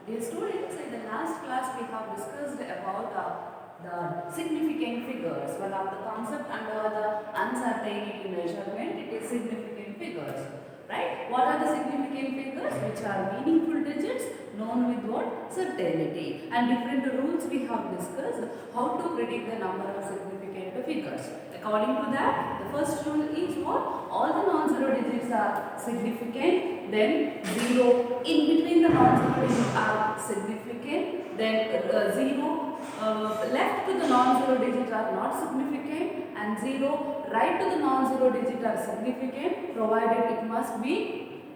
Dear students, in the last class we have discussed about the significant figures. One of the concept under the uncertainty measurement, it is significant figures. Right? What are the significant figures? Which are meaningful digits known with what? Certainty. And different rules we have discussed how to predict the number of significant figures. According to that, the first rule is what? All the non-zero digits are significant, then 0 in between the non-zero digits are significant, then 0 left to the non-zero digits are not significant, and 0 right to the non-zero digit are significant, provided it must be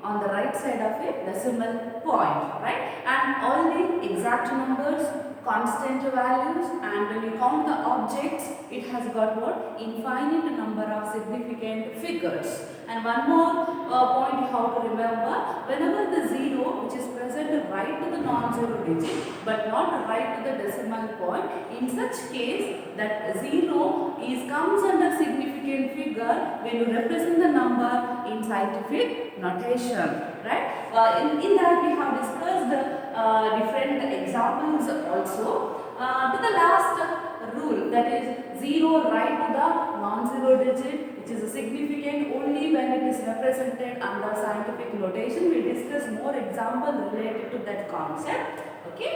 on the right side of a decimal point, right? And all the exact numbers, constant values, and when you count the objects, it has got what? Infinite number of significant figures. And one more point you have to remember, whenever the 0 which is present right to the non-zero digit but not right to the decimal point, in such case that 0 comes under significant figure when you represent the number in scientific notation, right? In that we have discussed different examples also. To the last rule, that is 0 right to the non-zero digit, which is significant only when it is represented under scientific notation. We will discuss more examples related to that concept. Okay.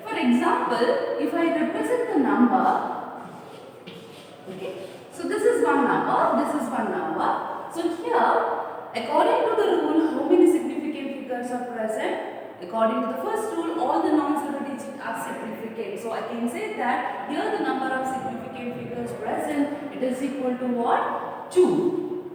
For example, if I represent the number, okay, so this is one number, this is one number. So here, according to the rule, how many significant figures are present? According to the first rule, all the non-zero digits are significant. So I can say that here the number of significant figures present, it is equal to what? 2.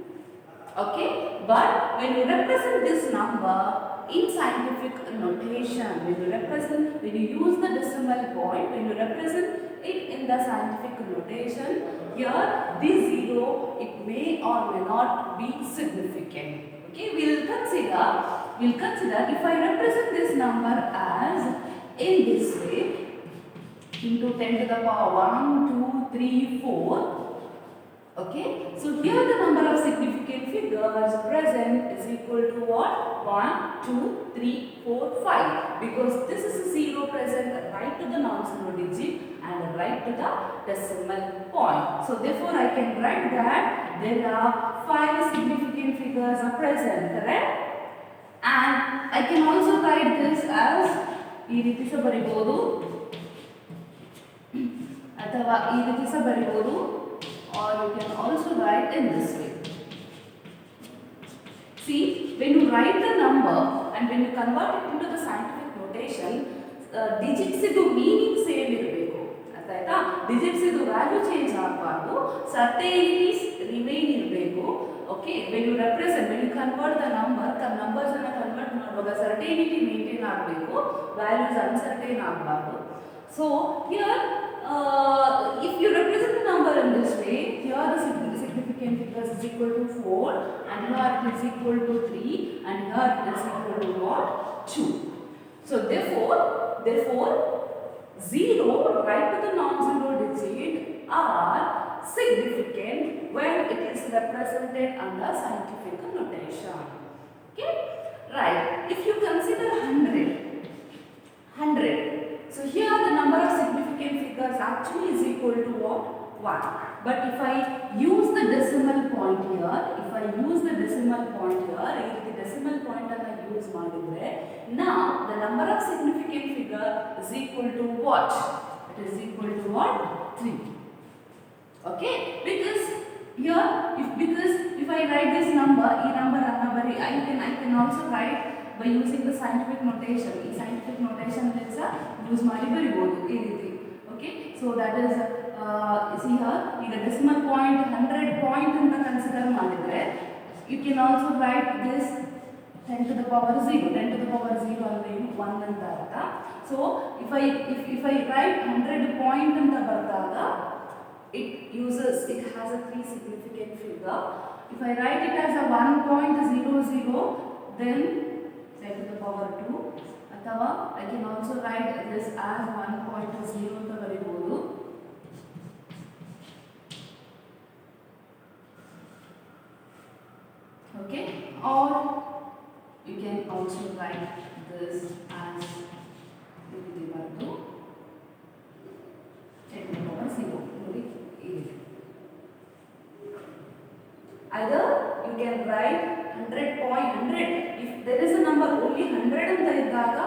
Okay, but when you represent this number in scientific notation, when you use the decimal point, when you represent it in the scientific notation, here this 0, it may or may not be significant. Okay, we'll consider if I represent this number as in this way, into 10 to the power 1, 2, 3, 4. Okay, so here the number of significant figures present is equal to what? 1, 2, 3, 4, 5. Because this is a 0 present right to the non-zero digit and right to the decimal point. So therefore I can write that there are 5 significant figures are present, correct? And I can also write this as ಈ ರೀತಿ ಸಹ ಬರಿಬಹುದು ಅಥವಾ ಈ ರೀತಿ ಸಹ ಬರಿಬಹುದು, or you can also write in this way. See, when you write the number and when you convert it into the scientific notation, digits idu meaning same irbeku. Artha aita? Digits idu value change agಬಾರದು, certainties remain irbeku. Okay, when you convert the numbers ಅನ್ನು convert ಮಾಡುವಾಗ certainty maintain ಆಗಬೇಕು, values uncertain ಆಗಬಾರದು. So here if you represent the number in this way, here the significant figures is equal to 4, and here it is equal to 3, and here it is equal to what? 2. So therefore 0 right to the non-zero digit are significant when it is represented under scientific notation. Okay, right? If you consider 100, so here the number of significant figures actually is equal to what? 1. But if I use the decimal point here, the decimal point and I use ಮಾಡಿದ್ರೆ, now the number of significant figure is equal to what? It is equal to what? 3. Okay, because here if I write this number, I can also write by using the scientific notation. ಈ scientific notation use ಮಾಡಿ ಬರಿಬಹುದು ಈ ರೀತಿ. Okay, so that is see here, ಈಗ decimal point 100 point ಅಂತ consider ಮಾಡಿದ್ರೆ, you can also write this 10 to the power 0. 10 to the power 0 ಅಂದ್ರೆ 1 ಅಂತ ಅರ್ಥ. So if I write 100 point ಅಂತ ಬರೆದಾಗ, it has a 3 significant figure. If I write it as a 1.00, then 10 to the power 2, ಅಥವಾ I can also write this as 1.0 ಅಂತ ಬರೆಯಬಹುದು. Okay, or you can also write this as ಬರೆದು 10⁻0 ನೋಡಿ ಈ ರೀತಿ. Either you can write 100.100 if there is a number only 100 ಅಂತ ಇದ್ದಾಗ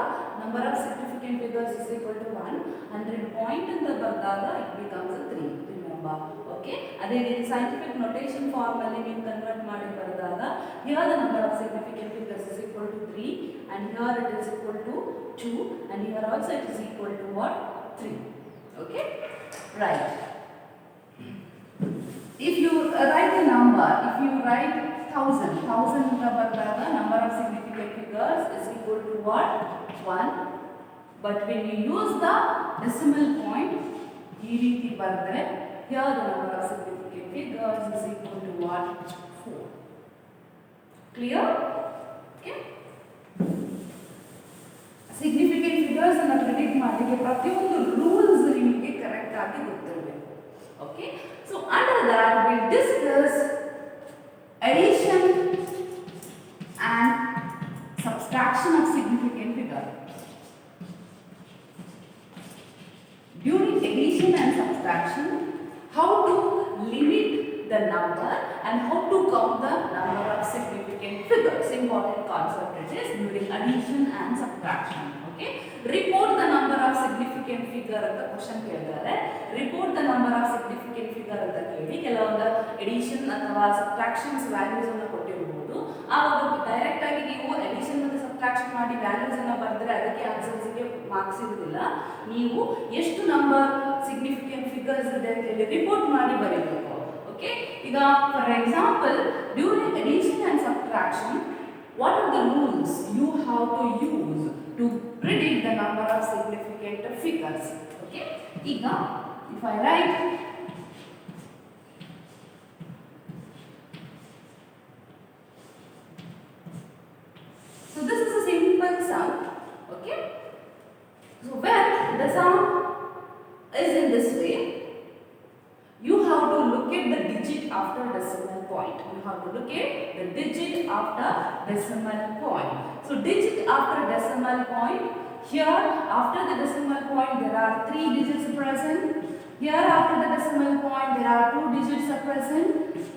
number of significant figures is equal to 1. 100 point ಅಂತ ಬಂದಾಗ it becomes a 3. Remember, okay? ಅದೇ ರೀತಿ scientific notation form ಅಲ್ಲಿ ನೀವು ಕನ್ವರ್ಟ್ ಮಾಡಿ ಬರೆದಾಗ here the number of significant figures is equal to 3 and here it is equal to 2 and here also it is equal to what? 3. Okay? Right. If you write a number, if you write 1000 ಅಂತ ಬರೆದಾಗ number of significant figures is equal to what? 1. But when you use the decimal point, ಈ ರೀತಿ ಬರೆದ್ರೆ here the number of significant figures is equal to what? 4. Clear? Okay? Significant figures ಅನ್ನು predict ಮಾಡಲಿಕ್ಕೆ ಪ್ರತಿಯೊಂದು rules ನಿಮಗೆ correct ಆಗಿ ಗೊತ್ತಿರಬೇಕು. Okay? So under that we discuss addition and subtraction of significant figure. During addition and subtraction, how to limit the number and how to count the number of significant figures. Important concept it is during addition and subtraction. Okay? Report the number of significant figure ಅಂತ question ಕೇಳಿದ್ದಾರೆ. Report the number of significant figure ಅಂತ ಕೇಳಿ ಕೆಲವೊಂದು edition ಅಥವಾ subtractions values ಅನ್ನು ಕೊಟ್ಟಿರಬಹುದು. ಆವಾಗ direct ಆಗಿ ನೀವು ಎಡಿಷನ್ ಮತ್ತು ಸಬ್ಟ್ರಾಕ್ಷನ್ ಮಾಡಿ ವ್ಯಾಲ್ಯೂಸ್ ಅನ್ನು ಬರೆದ್ರೆ ಅದಕ್ಕೆ ಆನ್ಸರ್ಸ್ಗೆ ಮಾರ್ಕ್ಸ್ ಇರುವುದಿಲ್ಲ. ನೀವು ಎಷ್ಟು ನಂಬರ್ ಸಿಗ್ನಿಫಿಕೆಂಟ್ ಫಿಗರ್ಸ್ ಇದೆ ಅಂತ ಹೇಳಿ ರಿಪೋರ್ಟ್ ಮಾಡಿ ಬರೀಬೇಕು. ಓಕೆ, ಈಗ for example during addition and subtraction what are the rules you have to use to predict the number of significant figures? Okay, ಈಗ if I write so this is a simple sum. Okay, so when the sum is in this way, you have to look at the digit after decimal point. You have to look at the digit after decimal point. So digit after decimal point, here after the decimal point there are 3 digits present. Here after the decimal point there are 2 digits present.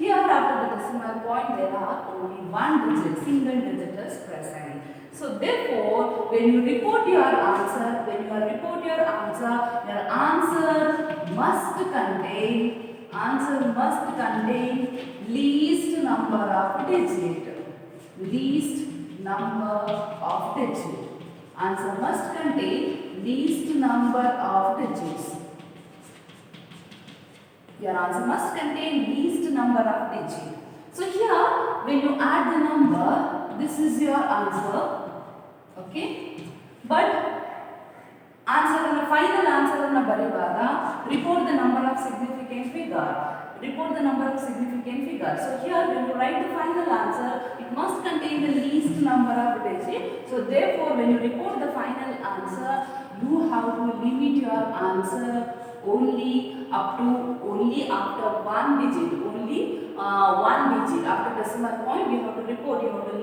Here after the decimal point there are only 1 digit, single digit is present. So therefore, when you report your answer, your answer must contain least number of digit. Answer must contain least number of digits. Your answer must contain least number of digits. So here, when you add the number, this is your answer. Okay, but answer and final answer ಅನ್ನು ಬರೆಯುವಾಗ report the number of significant figure. So here when you write the final answer, it must contain the least number of digits. So therefore when you report the final answer, you have to limit your answer only after 1 digit. One digit after decimal point you have to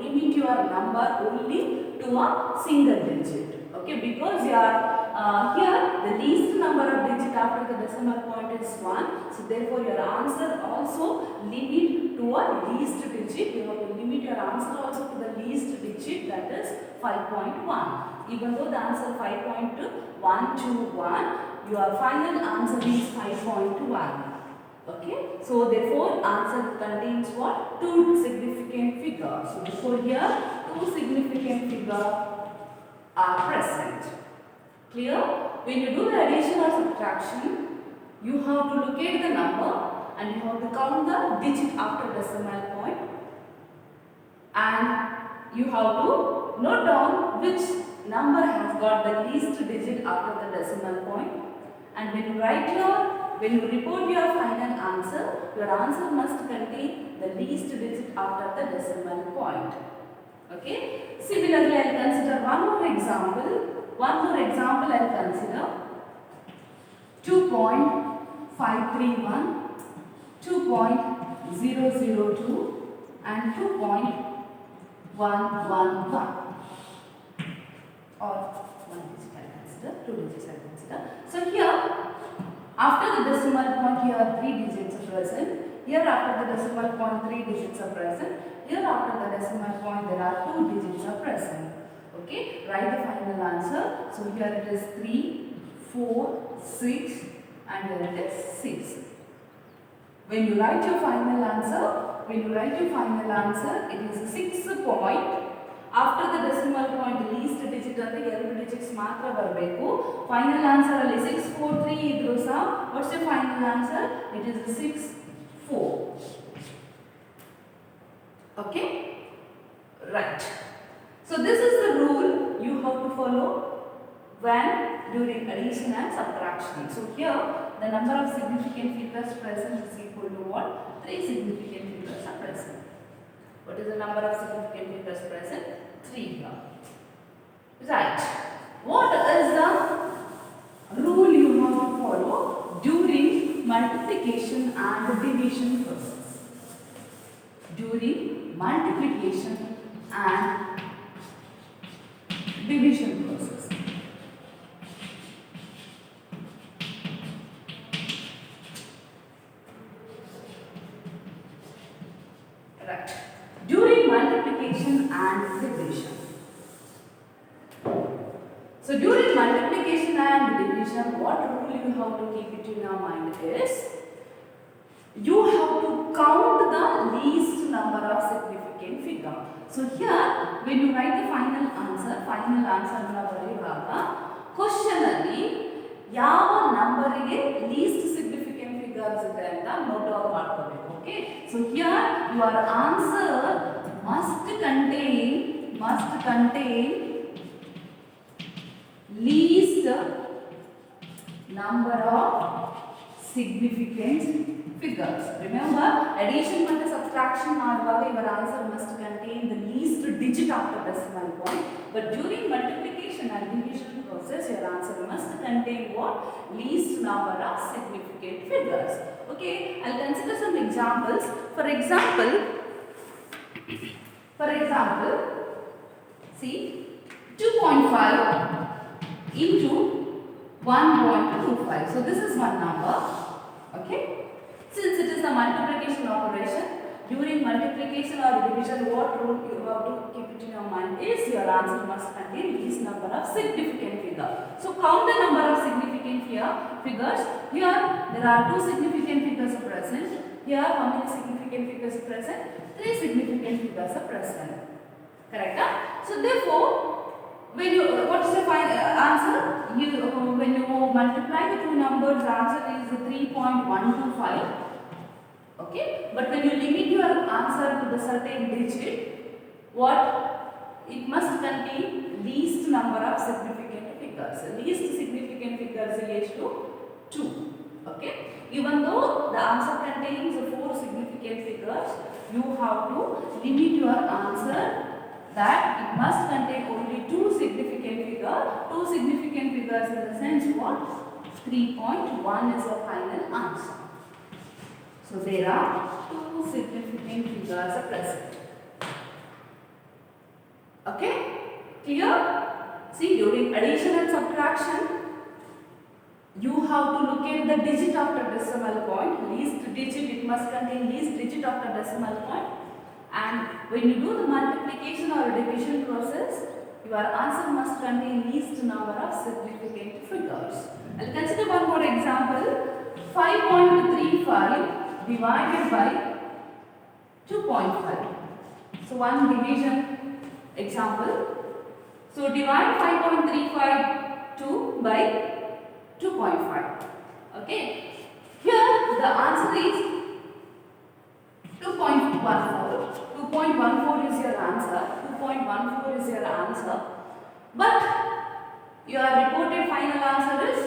limit your number only to a single digit. Okay, because here the least number of digit after the decimal point is 1, so therefore your answer also limit to a least digit. You have to limit your answer also to the least digit, that is 5.1. Even though the answer 5.121, your final answer is 5.1. Okay, so therefore answer contains what? 2 significant figures. So therefore here 2 significant figures are present. Clear? When you do the addition or subtraction, you have to locate the number and you have to count the digit after decimal point, and you have to note down which number has got the least digit after the decimal point. And when you report your final answer, your answer must contain the least digit after the decimal point. Okay. Similarly, I'll consider one more example. I'll consider 2.531, 2.002 and 2.111 or 1 digit I'll consider. consider, 2 digits I will consider. So here, after the decimal point, here 3 digits are present. Here after the decimal point, 3 digits are present. Here after the decimal point, there are 2 digits are present. Okay, write the final answer. So here it is 3, 4, 6 and here it is 6. When you write your final answer, it is 6 point. After the decimal point, least digit and the 2 digits ಮಾತ್ರ ಬರಬೇಕು. Final answer ಅಲ್ಲಿ 643 ಇದ್ರು ಸಹ what's your final answer? It is 64. Okay? Right. So this is the rule you have to follow when during addition and subtraction. So here the number of significant figures present is equal to what? 3 significant figures are present. What is the number of significant figures present? 3 here. Right. What is the rule you have to follow during multiplication and division process? During multiplication and division process. Right. During multiplication and division. So during multiplication and division, what rule you have to keep it in your mind is, you have to count the least number of significant figure. So here, when you write the final answer na ಬರೆಯುವಾಗ question ಅಲ್ಲಿ ಯಾವ number ಗೆ least significant figures ಇದೆ ಅಂತ note down ಮಾಡ್ಕೋಬೇಕು. Okay, so here your answer must contain least number of significant figures. Remember, addition and subtraction ಮಾಡುವಾಗ your answer must contain the least digit after decimal point, but during multiplication and division process your answer must contain what? Least number of significant figures. Okay, I'll consider some examples. For example, see, 2.5 into 1.25. So this is one number. Okay, since it is a multiplication operation, during multiplication or division, what rule you have to keep it in your mind is your answer must contain least number of significant figures. So count the number of significant figures. Here there are 2 significant figures are present. Here how many significant figures are present? 3 significant figures are present. Correct? So therefore, when you what is the final answer? When you multiply the two numbers, the answer is 3.125. Okay, but when you limit your answer to the certain digit, what it must contain least number of significant figures. Least significant figures is to 2. Okay, even though the answer contains 4 significant figures, you have to limit your answer that it must contain only 2 significant figures. 2 significant figures in the sense what? 3.1 is the final answer. So there are 2 significant figures are present. Okay, clear? See, during addition and subtraction, you have to look at the digit after decimal point. Least digit, it must contain least digit after decimal point. And when you do the multiplication or division process, your answer must contain least number of significant figures. I'll consider one more example. 5.35 divided by 2.5. So one division example. So divide 5.352 by 2.5. Okay. Here the answer is 2.14. 2.14 is your answer. 2.14 is your answer. But your reported final answer is,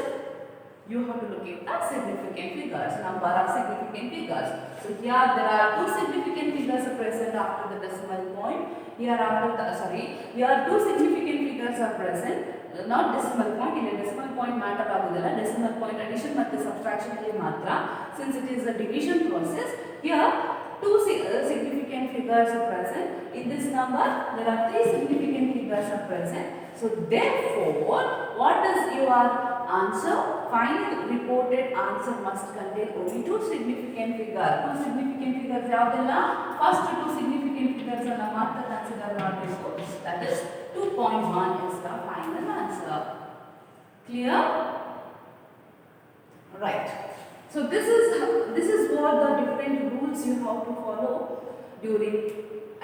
you have to look at the significant figures, number of significant figures. So here there are 2 significant figures are present after the decimal point. Here 2 significant figures are present, not decimal point. In a decimal point matter agudilla, decimal point addition ಮತ್ತು subtraction ಅಲ್ಲಿ ಮಾತ್ರ. Since it is a division process, here 2 significant figures are present. In this number, there are 3 significant figures are present. So therefore, what is your answer? Final reported answer must contain only two significant figures. Two significant figures ಯಾವುದೆಲ್ಲ? First two significant figures ಅನ್ನ ಮಾತ್ರ consider ಮಾಡಬೇಕು. That is 2.1 is the final answer. Clear? Right. So this is what the different rules you have to follow during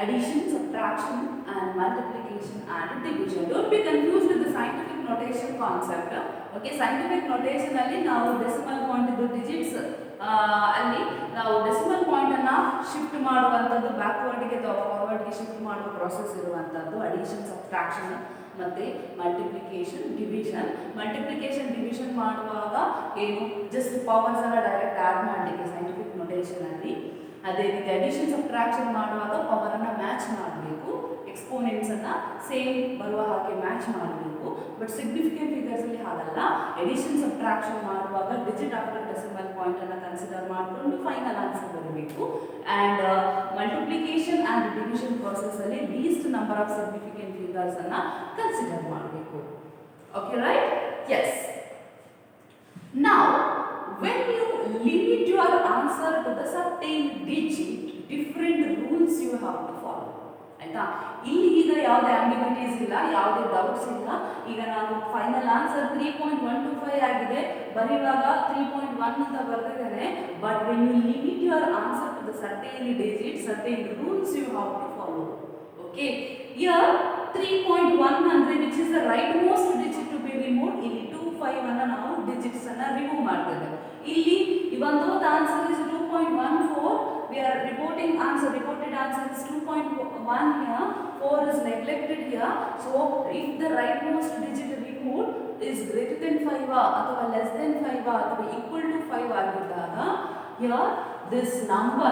addition, subtraction and multiplication and division. Don't be confused with the scientific notation concept. Okay, scientific notation alli ನಾವು decimal point ಇದು digits ಅಲ್ಲಿ ನಾವು decimal point ಅನ್ನ shift ಮಾಡುವಂತದ್ದು backward ಗೆ ಅಥವಾ forward ಗೆ shift ಮಾಡುವ process ಇರುವಂತದ್ದು addition, subtraction ಮತ್ತೆ ಮಲ್ಟಿಪ್ಲಿಕೇಶನ್ ಡಿವಿಷನ್ ಮಾಡುವಾಗ ಏನು ಜಸ್ಟ್ ಪವರ್ಸ್ ಅನ್ನ ಡೈರೆಕ್ಟ್ ಆಡ್ ಮಾಡಲಿಕ್ಕೆ ಸೈಂಟಿಫಿಕ್ ನೊಟೇಷನ್ ಅಲ್ಲಿ. ಅದೇ ರೀತಿ ಅಡಿಷನ್ ಸಬ್ಟ್ರಾಕ್ಷನ್ ಮಾಡುವಾಗ ಪವರ್ ಅನ್ನ ಮ್ಯಾಚ್ ಮಾಡಬೇಕು, ಎಕ್ಸ್ಪೋನೆಂಟ್ಸ್ ಅನ್ನ ಸೇಮ್ ಬರುವ ಹಾಗೆ ಮ್ಯಾಚ್ ಮಾಡಬೇಕು. ಬಟ್ ಸಿಗ್ನಿಫಿಕೆಂಟ್ ಫಿಗರ್ಸ್ ಅಲ್ಲಿ ಹಾಗಲ್ಲ. ಎಡಿಷನ್ ಸಬ್ಟ್ರಾಕ್ಷನ್ ಮಾಡುವಾಗ ಡಿಜಿಟ್ ಆಫ್ಟರ್ ಡೆಸಿಮಲ್ ಪಾಯಿಂಟ್ ಅನ್ನ ಕನ್ಸಿಡರ್ ಮಾಡಿಕೊಂಡು ಫೈನಲ್ ಆನ್ಸರ್ ಬರಬೇಕು. And multiplication and division process ಅಲ್ಲಿ least number of significant figures ಅನ್ನ ಕನ್ಸಿಡರ್ ಮಾಡಬೇಕು. Okay right? Yes. Now when you limit your answer to the certain digit, different rules you have to follow. ಆಯ್ತಾ? ಇಲ್ಲಿ ಈಗ ಯಾವುದೇ ಆಂಬಿಗ್ವಿಟೀಸ್ ಇಲ್ಲ, ಯಾವುದೇ ಡೌಟ್ಸ್ ಇಲ್ಲ. ಈಗ ನಾನು ಫೈನಲ್ ಆನ್ಸರ್ 3.125 ಆಗಿದೆ, ಬರೆಯುವಾಗ 3.1 ಅಂತ ಬರೆದಿದ್ದೇನೆ. But when you limit your answer to the certain digit, certain rules you have to follow. Okay, here 3.1 ಅಂದ್ರೆ which is the right most digit to be remove. ಇಲ್ಲಿ 25 ಅನ್ನ ನಾವು ಡಿಜಿಟ್ಸ್ ಅನ್ನ ರಿಮೂವ್ ಮಾಡ್ತೇವೆ. ಇಲ್ಲಿ even though the answer is 2.14, we are reported answer is 2.1 here, 4 is neglected here. So if the rightmost digit removed is greater than 5 ಅಥವಾ less than 5 ಅಥವಾ equal to 5 ಆಗಿದ್ದಾಗ, here this number,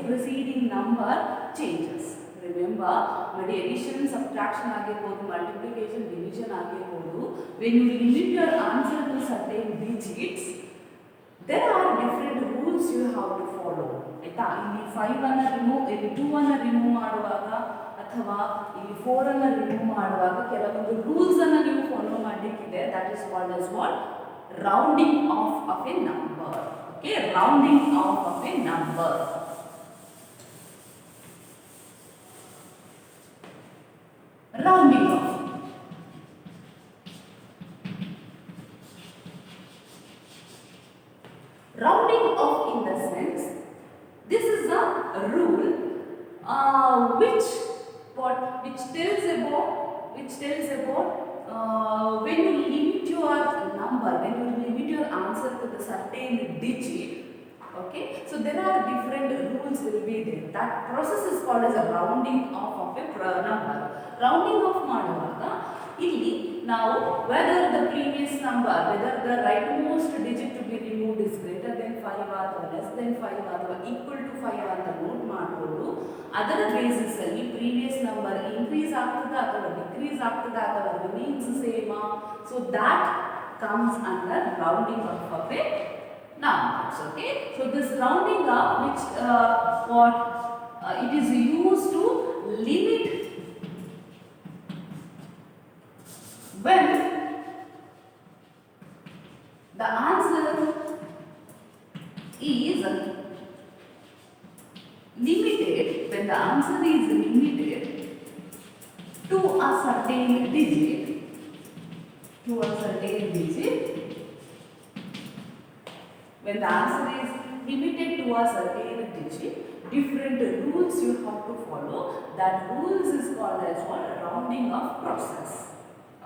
preceding number changes. Remember, maybe addition, subtraction ಆಗಿರಬಹುದು, multiplication, division ಆಗಿರಬಹುದು. When you limit your answer to certain digits, there are different rules you have to follow. ಆಯ್ತಾ? ಇಲ್ಲಿ 5 ಅನ್ನ remove, ಇಲ್ಲಿ 2 ಅನ್ನ remove ಮಾಡುವಾಗ ಅಥವಾ ಇಲ್ಲಿ 4 ಅನ್ನ ರಿಮೂವ್ ಮಾಡುವಾಗ ಕೆಲವೊಂದು ರೂಲ್ಸ್ ಅನ್ನ ನೀವು ಫಾಲೋ ಮಾಡಲಿಕ್ಕಿದೆ. That is called as what? Rounding off of a number. Okay, rounding off of a number. Rounding off. Rounding off in the sense, this is a rule which tells about when you limit your number, when you limit your answer to the certain digit. Okay, so there are different rules will be there. That process is called as a rounding off of a number. Rounding off ಮಾಡುವಾಗ ಇಲ್ಲಿ ನಾವು whether the previous number, whether the rightmost digit to be removed is greater than 5 ಅಥವಾ less than 5 ಅಥವಾ equal to 5 ಅಂತ note ಮಾಡಿಕೊಂಡು ಅದರ basis ಅಲ್ಲಿ previous number increase ಆಗ್ತದ ಅಥವಾ ಡಿಕ್ರೀಸ್ ಆಗ್ತದ ಅಥವಾ remains same. So that comes under rounding off of a numbers. Okay, so this rounding up which it is used to limit when the answer is limited, when the answer is limited to a certain digit, when the answer is limited to a certain digit, different rules you have to follow. That rules is called as what? Rounding off process.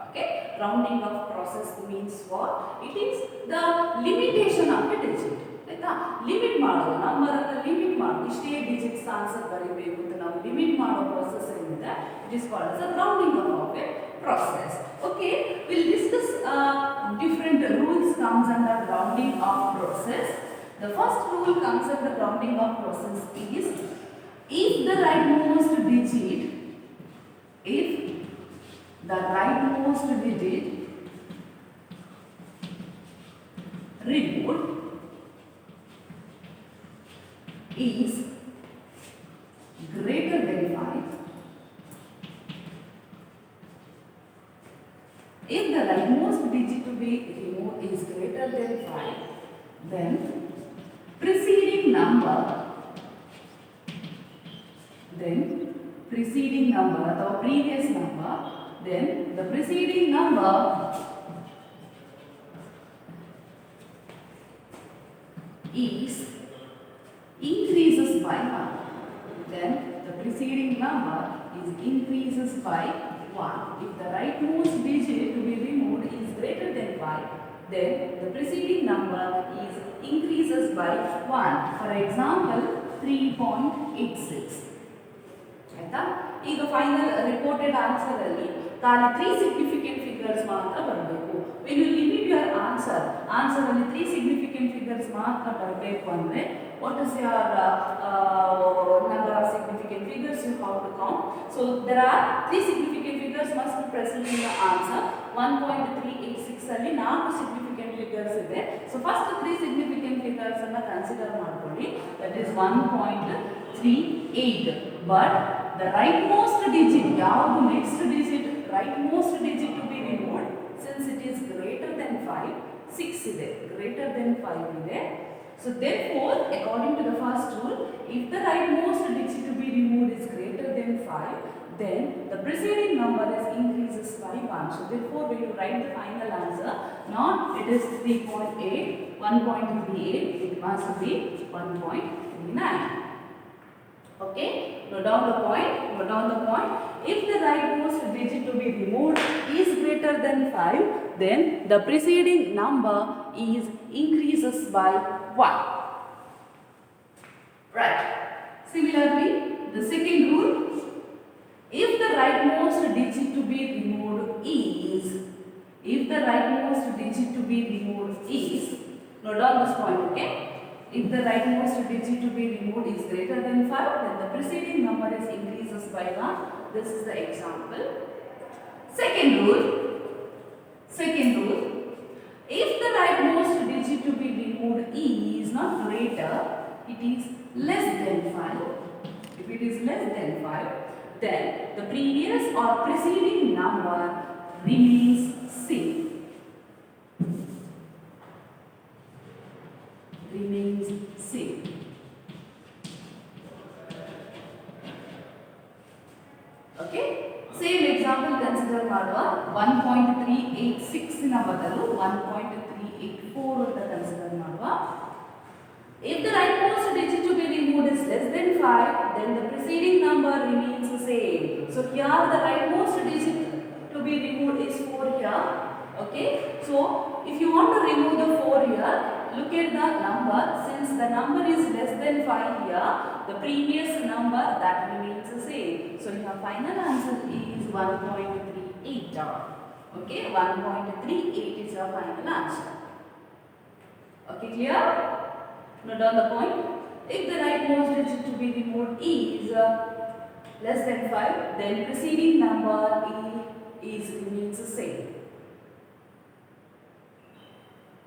Okay, rounding off process means what? It is the limitation of a digit. ಆಯ್ತಾ? Limit ಮಾಡೋದು, number ಅನ್ನು limit ಮಾಡೋದು, ಇಷ್ಟೇ digits answer ಬರೀಬೇಕು ಅಂತ ನಾವು limit ಮಾಡೋ process ಏನಿದೆ, it is called as a rounding off of a process. Okay, we'll discuss different rules comes under rounding off process. The first rule comes under rounding off process is if the rightmost digit removed is greater than 5, If the rightmost digit to be removed is greater than 5, then preceding number, the previous number, then the preceding number is increases by 1. Then the preceding number is increases by 1. If the rightmost digit to be removed is greater than 5, then the preceding number is increases by 1. For example, 3.86. ಆಯ್ತಾ? ಈಗ final reported answer ಅಲ್ಲಿ ಖಾಲಿ 3 significant figures ಮಾತ್ರ ಬರಬೇಕು. when you limit your answer ಅಲ್ಲಿ 3 significant figures ಮಾತ್ರ ಬರಬೇಕು ಅಂದ್ರೆ what is your number of significant figures you have to count. So there are 3 significant figures must be present in the answer. 1.386 ಅಲ್ಲಿ 4 significant figures ಇದೆ. So first 3 significant figures ಅನ್ನು consider ಮಾಡ್ಕೊಳ್ಳಿ, that is 1.38. but the rightmost digit, ಯಾವುದು next digit, rightmost digit to be removed, since it is greater than 5, 6 ಇದೆ, greater than 5 ಇದೆ. So therefore, according to the first rule, if the rightmost digit to be removed is greater than 5, then the preceding number is increases by 1. So therefore, when you write the final answer, not it is 3.8, 1.38, it must be 1.39. Okay, note down the point. If the rightmost digit to be removed is greater than 5, then the preceding number is increases by 1. Right. Similarly, the second rule, if the rightmost digit to be removed is, note down this point, okay? If the rightmost digit to be removed is greater than 5, then the preceding number is increases by 1. This is the example. Second rule, if the rightmost digit to be removed is not greater, it is less than 5. If it is less than 5, then the previous or preceding number remains same. Okay, same example consider ಮಾಡುವ. 1.386 ನ ಬದಲು 1.384 ಅಂತ consider ಮಾಡುವ. If the rightmost digit to be removed is less than 5, then the preceding number remains the same. So here the rightmost digit to be removed is 4 here. Okay, so if you want to remove the 4 here, look at the number. Since the number is less than 5 here, the previous number that remains the same. So your final answer is 1.38. Okay, 1.38 is your final answer. Okay, clear? Note down the point. If the rightmost digit to be removed is less than 5, then preceding number remains the same.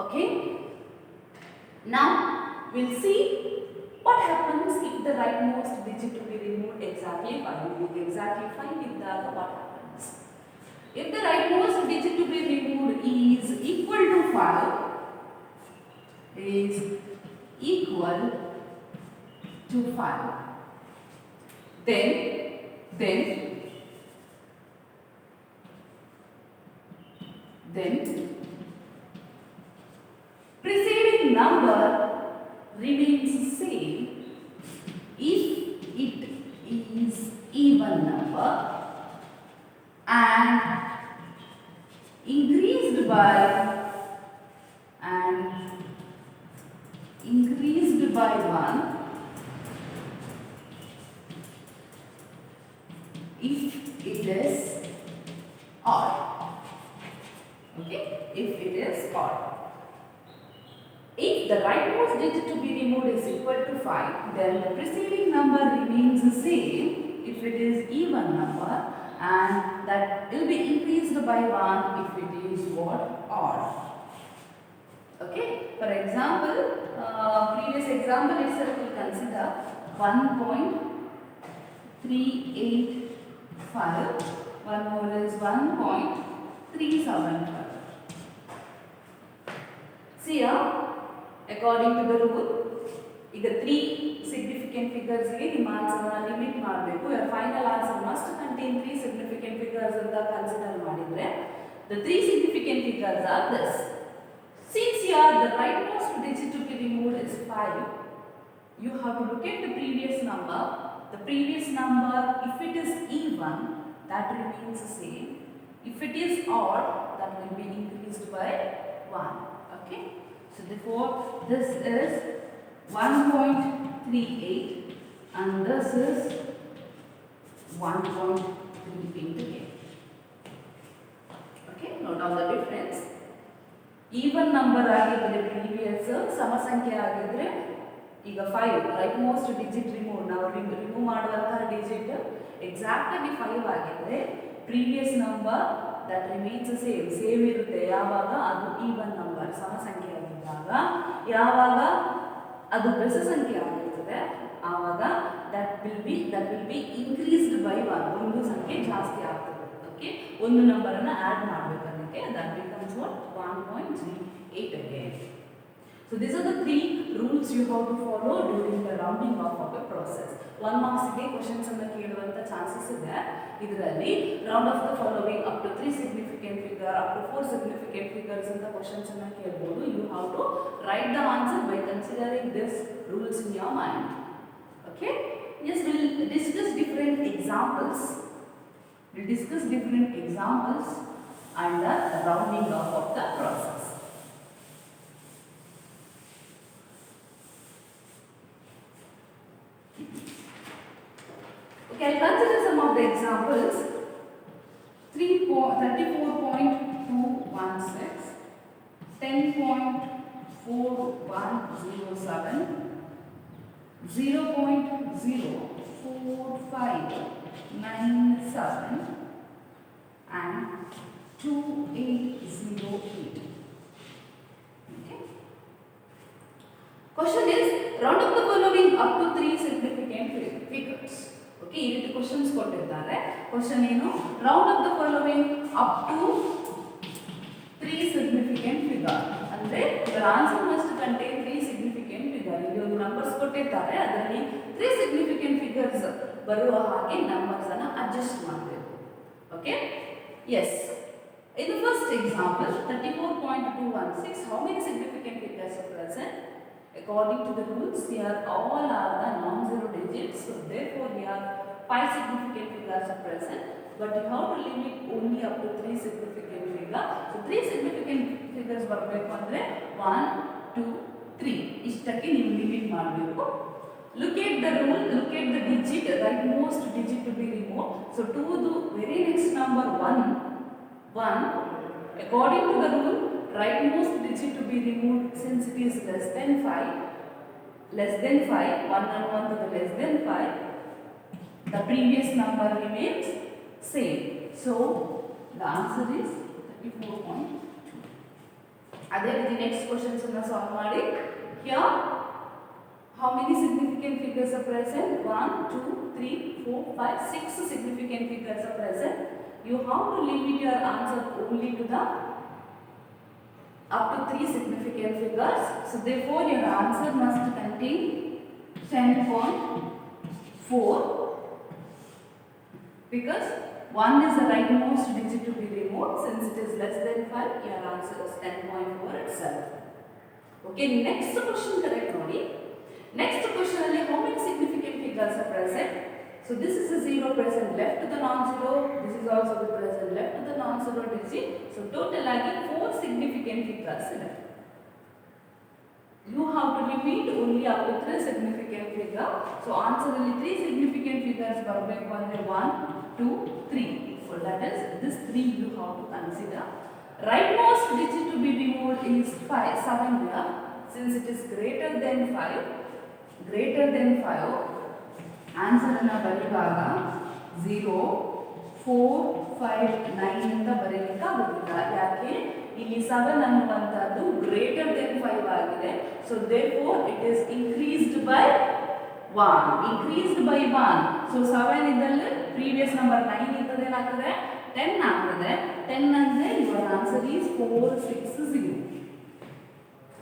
Okay? Now we'll see what happens if the rightmost digit to be removed exactly 5. What happens? If the rightmost digit to be removed is equal to 5, then preceding number remains same if it is even number and increased by 1 if it is odd. Okay, if it is odd. If the rightmost digit to be removed is equal to 5, then the preceding number remains the same if it is even number, and that will be increased by 1 if it is what? Odd. Okay, for example, previous example itself we consider 1.385, one more is 1.385. 375. See here, according to the rule, ಈಗ 3 significant figures ಗೆ ನಿಮ್ಮ answer ಅನ್ನು limit ಮಾಡಬೇಕು. your final answer must contain 3 significant figures ಅಂತ consider ಮಾಡಿದ್ರೆ the 3 significant figures are this. Since here the rightmost digit to be removed is 5, you have to look at the previous number. The previous number, if it is even, that remains the same. If it is odd, that will be increased by 1. Okay, so therefore this is 1.38 and this is 1.38 again. Okay, note down the difference. Even number ಆಗಿದ್ರೆ previous ಸಮ ಸಂಖ್ಯೆ ಆಗಿದ್ರೆ ಈಗ 5 right most digit remove ನಾವು remove ಮಾಡುವಂತಹ digit exactly 5 ಆಗಿದ್ರೆ previous number that remains same ಇರುತ್ತೆ ಯಾವಾಗ ಅದು ಈವನ್ ನಂಬರ್ ಸಮ ಸಂಖ್ಯೆ ಆಗಿದ್ದಾಗ. ಯಾವಾಗ ಅದು ಬೆಸ ಸಂಖ್ಯೆ ಆಗಿರ್ತದೆ ಆವಾಗ that will be increased by 1, ಒಂದು ಸಂಖ್ಯೆ ಜಾಸ್ತಿ ಆಗ್ತದೆ. ಓಕೆ, ಒಂದು ನಂಬರ್ ಅನ್ನು ಆಡ್ ಮಾಡಬೇಕು ಅದಕ್ಕೆ, that becomes what 1.38 again. So these are the 3 rules you have to follow during the rounding off of a process. 1 marks ಗೆ questions ಅನ್ನು ಕೇಳುವಂತ ಚಾನ್ಸಸ್ ಇದೆ. ಇದರಲ್ಲಿ round of the following up to 3 significant figure, up to 4 significant figures ಅಂತ questions ಅನ್ನು ಕೇಳಬಹುದು. You have to write the answer by considering these rules in your mind. Okay? Yes, we'll discuss different examples. And the rounding off of the process. Okay, I'll consider some of the examples. 34.216, 10.4107, 0.04597 and 2808. Okay. Question is, round up the following up to 3 significant figures. Okay, ಈ ರೀತಿ questions ಕೊಟ್ಟಿದ್ದಾರೆ. Question ಏನು? Round up the following up to 3 significant figure. ಅಂದ್ರೆ ಇದರ answer must contain 3 significant figure. ಇಲ್ಲಿ ಒಂದು numbers ಕೊಟ್ಟಿರ್ತಾರೆ, ಅದರಲ್ಲಿ 3 ಸಿಗ್ನಿಫಿಕೆಂಟ್ ಫಿಗರ್ಸ್ ಬರುವ ಹಾಗೆ ನಂಬರ್ಸ್ ಅನ್ನು ಅಡ್ಜಸ್ಟ್ ಮಾಡಬೇಕು. Okay, yes. In the first example, 34.216, how many significant figures are present? According to the rules, here all are the non-zero digits, so therefore here 5 significant figures are present, but you have to limit only up to 3 significant figures. So 3 significant figures ಬರಬೇಕು ಅಂದ್ರೆ 1, 2, 3 ಇಷ್ಟಕ್ಕೆ ನೀವು limit ಮಾಡಬೇಕು. Look at the rule, look at the digit, rightmost digit to be removed. So to the very next number 1, according to the rule, rightmost digit to be removed since it is less than 5, 1 and 1 to the less than 5, the previous number remains same. So the answer is 34.2. Adhe the next questions anna solve ಮಾಡಿ. Here how many significant figures are present? 1, 2, 3, 4, 5, 6 significant figures are present. You have to limit your answer only to the up to 3 significant figures. So therefore your answer must contain 10.4, because 1 is the rightmost digit to be removed. Since it is less than 5, your answer is 10.4 itself. Okay, next question correct only. Next question only, how many significant figures are present? So this is a 0 present left to the non-zero. This is also the present left to the non-zero digit. So total agi 4 significant figures ಇದೆ. You have to limit only up to 3 significant figure. So answer ಅಲ್ಲಿ 3 significant figures ಬರಬೇಕು ಅಂದ್ರೆ 1, 2, 3. So that is this 3 you have to consider. Rightmost digit to be removed is 7 here. Since it is greater than 5, answer ಅನ್ನು ಬರೆಯುವಾಗ 0, 4, 5, 9 ಅಂತ ಬರೆಯಲಿಕ್ಕಾಗುತ್ತಿಲ್ಲ. ಯಾಕೆ? ಇಲ್ಲಿ 7 ಅನ್ನುವಂಥದ್ದು greater than 5 ಆಗಿದೆ. So therefore it is increased by 1. So 7 ಇದ್ದಲ್ಲಿ previous number 9 ಇತ್ತು, ಬರೆದ್ರೆ ಏನಾಗ್ತದೆ 10 ಆಗ್ತದೆ 10 ಅಂದ್ರೆ your answer is 460.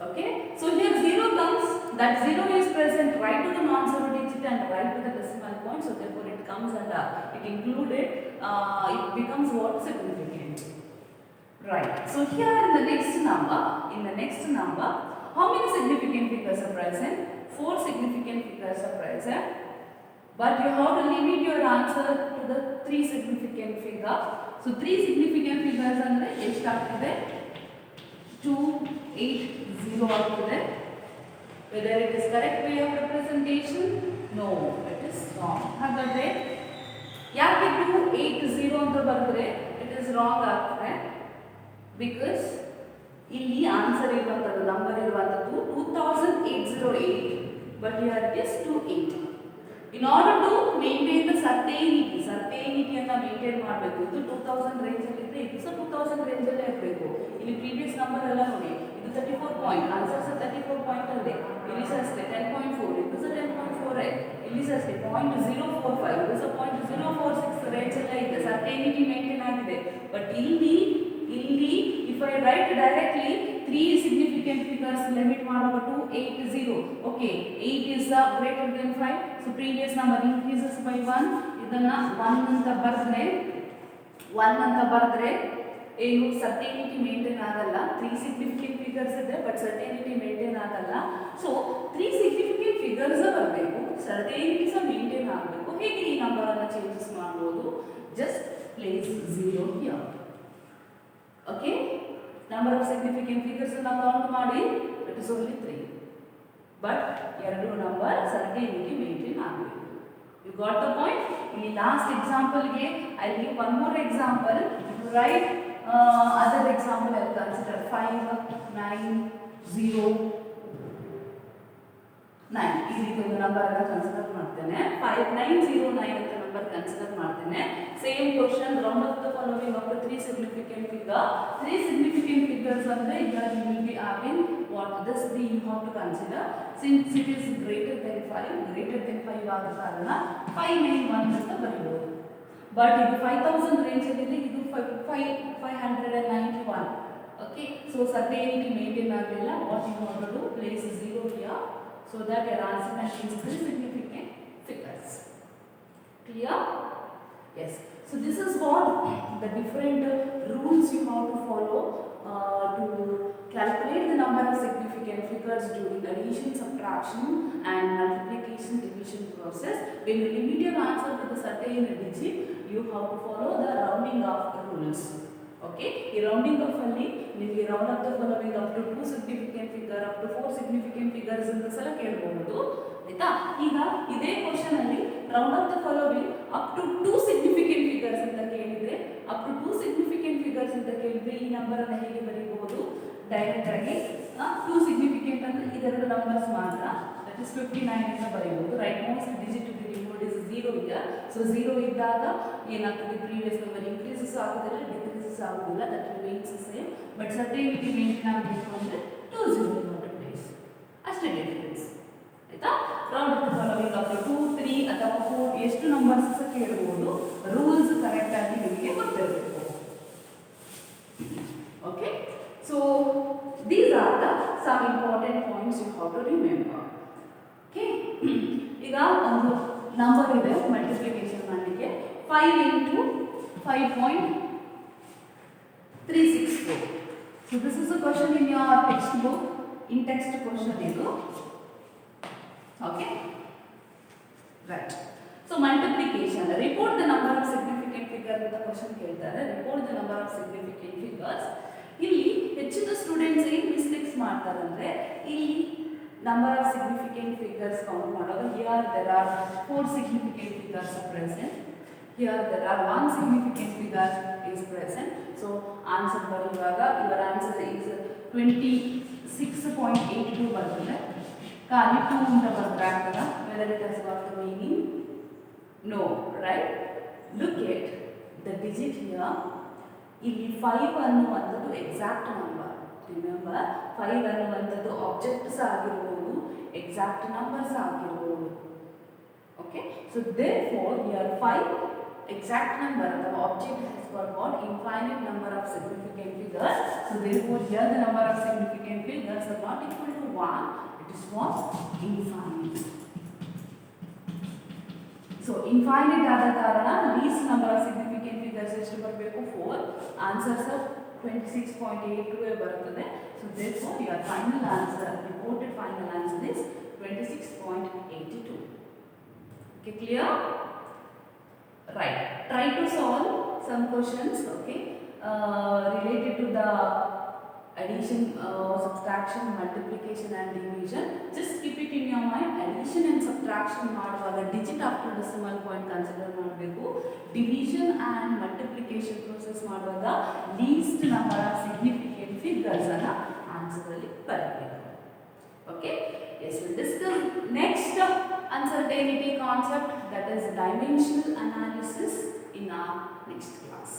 Okay, so here 0 comes, that 0 is present right to the non-zero digit and right to the decimal point, so therefore it comes and it included, it becomes what? Significant. Right, so here in the next number, how many significant figures are present? 4 significant figures are present, but you have to limit your answer to the 3 significant figure. So 3 significant figures andre ಎಷ್ಟು ಆಗ್ತದೆ? 280 ಆಗ್ತದೆ. Whether it is correct way of representation? No, it is wrong. ಹಾಗಾದ್ರೆ ಯಾಕೆ 280 ಅಂತ ಬರೆದ್ರೆ it is wrong ಆಗ್ತದೆ? Because ಇಲ್ಲಿ answer ಇರುವಂತದ್ದು ನಂಬರ್ ಇರುವಂತದ್ದು 2808, but here it is 280. In order to maintain the certainty ಅಂತ ಮೇಂಟೈನ್ ಮಾಡಬೇಕು. ಇದು 2000 ರೇಂಜ್ ಅಲ್ಲಿ ಇದ್ರೆ ಇದು ಸಹ 2000 ರೇಂಜ್ ಅಲ್ಲೇ ಇರಬೇಕು. ಇಲ್ಲಿ ಪ್ರೀವಿಯಸ್ ನಂಬರ್ ಎಲ್ಲ ನೋಡಿ, ಇದು 34 ಪಾಯಿಂಟ್, ಆನ್ಸರ್ ಸಹ 34 ಪಾಯಿಂಟ್ ಅಲ್ಲದೆ, ಇಲ್ಲಿ ಸಹ ಅಷ್ಟೇ 10.4, ಇದು ಸಹ 10.4, ಇಲ್ಲಿ ಸಹ ಅಷ್ಟೇ 0.045, ಇದು ಸಹ 0.046 ರೇಂಜ್ ಎಲ್ಲ ಇದೆ, ಸರ್ಟೆನಿಟಿ ಮೇಂಟೈನ್ ಆಗಿದೆ. ಬಟ್ ಇಲ್ಲಿ if I write directly 3 significant figures limit ಮಾಡುವಾಗ 280, okay, 8 is greater than 5, so previous number increases by 1, ಇದನ್ನ 1 ಅಂತ ಬರೆದ್ರೆ ಏನು ಸರ್ಟೆನಿಟಿ ಮೇಂಟೈನ್ ಆಗಲ್ಲ. 3 ಸಿಗ್ನಿಫಿಕೆಂಟ್ ಫಿಗರ್ಸ್ ಇದೆ ಬಟ್ ಸರ್ಟೆನಿಟಿ ಮೇಂಟೈನ್ ಆಗಲ್ಲ. ಸೊ 3 ಸಿಗ್ನಿಫಿಕೆಂಟ್ ಫಿಗರ್ಸ್ ಬರಬೇಕು, ಸರ್ಟೆನಿಟಿ ಸಹ ಮೇಂಟೈನ್ ಆಗಬೇಕು. ಹೇಗೆ ಈ ನಂಬರ್ ಅನ್ನು ಚೇಂಜಸ್ ಮಾಡಬಹುದು? Just place 0 here. Okay, number of significant figures ಅನ್ನು ಕೌಂಟ್ ಮಾಡಿ, ಇಟ್ ಇಸ್ ಓನ್ಲಿ 3, ಬಟ್ ಎರಡು ನಂಬರ್ ಸರ್ಟೆನಿಟಿ ಮೇಂಟೈನ್ ಆಗಬೇಕು. You got the point? In the last example, I will give one more example. Write other example. I will consider 5, 9, 0, 9. ಈ ರೀತಿ ಒಂದು number ಅನ್ನು consider ಮಾಡ್ತೇನೆ. 5909 ಅಂತ ನಂಬರ್ ಕನ್ಸಿಡರ್ ಮಾಡ್ತೇನೆ. Same question, round off the following of the 3 significant figure. 3 significant figures ಅಂದ್ರೆ here you will be having what this 3 you have to consider. Since it is greater than 5 ಆದ ಕಾರಣ 591 ಅಂತ ಬರೆಯಬಹುದು. But ಇದು 5000 range ಅಲ್ಲಿ ಇದು 591. Okay, so certainty maintain ಆಗಲಿಲ್ಲ. What you want to do? Place 0 here so that your answer contains 3 significant figures. Clear? Yes. So this is what the different rules you have to follow to calculate the number of significant figures during addition, subtraction and multiplication division process. When you limit your answer to the certain digit, you have to follow the rounding off rules. Okay, ಈ rounding off ಅಲ್ಲಿ ನಿಮಗೆ round of the following up to 2 significant figure, up to 4 significant figures ಅಂತ ಸಲ ಕೇಳಬಹುದು. ಆಯ್ತಾ? ಈಗ ಇದೇ question ಅಲ್ಲಿ round of the following up to 2 significant figures ಅಂತ ಕೇಳಿದ್ರೆ, up to 2 significant figures ಅಂತ ಕೇಳಿದ್ರೆ ಈ ನಂಬರ್ ಅನ್ನು ಹೇಗೆ ಬರೆಯಬಹುದು? ಡೈರೆಕ್ಟ್ ಆಗಿ 2 significant ಅಂದ್ರೆ ಇದೆರಡು ನಂಬರ್ಸ್ ಮಾತ್ರ, that is 59 ಅಂತ ಬರೆಯಬಹುದು. Right most digit to be removed is 0 here. So 0 ಇದ್ದಾಗ ಏನಾಗ್ತದೆ? ಪ್ರೀವಿಯಸ್ ನಂಬರ್ ಇನ್ಕ್ರೀಸಸ್ ಆಗುದಿಲ್ಲ, ಡಿಕ್ರೀಸಸ್ ಆಗುದಿಲ್ಲ, that remains the same. But certainty maintain ಆಗಬೇಕು ಅಂದ್ರೆ 20 ಪ್ಲೇಸ್, ಅಷ್ಟೇ ಡಿಫರೆನ್ಸ್. ಆಯ್ತಾ? Round off the following of 2, 3 ಅಥವಾ 4 ಎಷ್ಟು ನಂಬರ್ಸ್ ಸಹ ಕೇಳಬಹುದು. ರೂಲ್ಸ್ ಕರೆಕ್ಟ್ ಆಗಿ ನಿಮಗೆ ಗೊತ್ತಿರಬೇಕು. Okay, so these are the some important points you have to remember. Okay, ಈಗ ಒಂದು ನಂಬರ್ ಇದೆ ಮಲ್ಟಿಪ್ಲಿಕೇಶನ್ ಮಾಡಲಿಕ್ಕೆ 5 into 5.364. So this is a question in your textbook, in text question ಇದು. Okay, right. So multiplication, report the number of significant figures ಅಂತ question ಕೇಳ್ತಾರೆ. report the number of significant figures. ಇಲ್ಲಿ ಹೆಚ್ಚಿನ students ಏನು mistakes ಮಾಡ್ತಾರೆ ಅಂದ್ರೆ, ಇಲ್ಲಿ number of significant figures count ಮಾಡುವಾಗ here there are 4 significant figures are present, here there are 1 significant figure is present. So answer ಬರೆಯುವಾಗ your answer is 26.82 ಬರ್ತದೆ. ಖಾಲಿ 2 ಅಂತ ಬರ್ತದೆ ಆಗ್ತದ? whether it has got the meaning? No, right? Look at the digit here. ಇಲ್ಲಿ 5 ಅನ್ನುವಂಥದ್ದು exact number. Remember, 5 ಅನ್ನುವಂಥದ್ದು objects ಆಗಿರ್ಬೋದು, ಎಕ್ಸಾಕ್ಟ್ ನಂಬರ್ಸ್ ಆಗಿರ್ಬೋದು. Okay, so therefore here 5 exact number, the object has got what infinite number of significant figures. So therefore here the number of significant figures are not equal to 1, it is what? Infinite. So infinite ಆದ ಕಾರಣ least number of significant figures ಎಷ್ಟು ಬರಬೇಕು? 4. Answers are 26.82 ಬರುತ್ತದೆ. So therefore your final answer, reported final answer is 26.82. Okay, clear? Right. Try to solve some questions, okay, related to the addition, subtraction, multiplication and division. Just keep it in your mind. Addition and subtraction ಮಾಡುವಾಗ digit after decimal point consider ಮಾಡಬೇಕು. Division and multiplication process ಮಾಡುವಾಗ least number of significant figures ಅನ್ನು answer ಅಲ್ಲಿ ಬರಬೇಕು. Okay? Yes, we'll discuss next uncertainty concept, that is dimensional analysis, in our next class.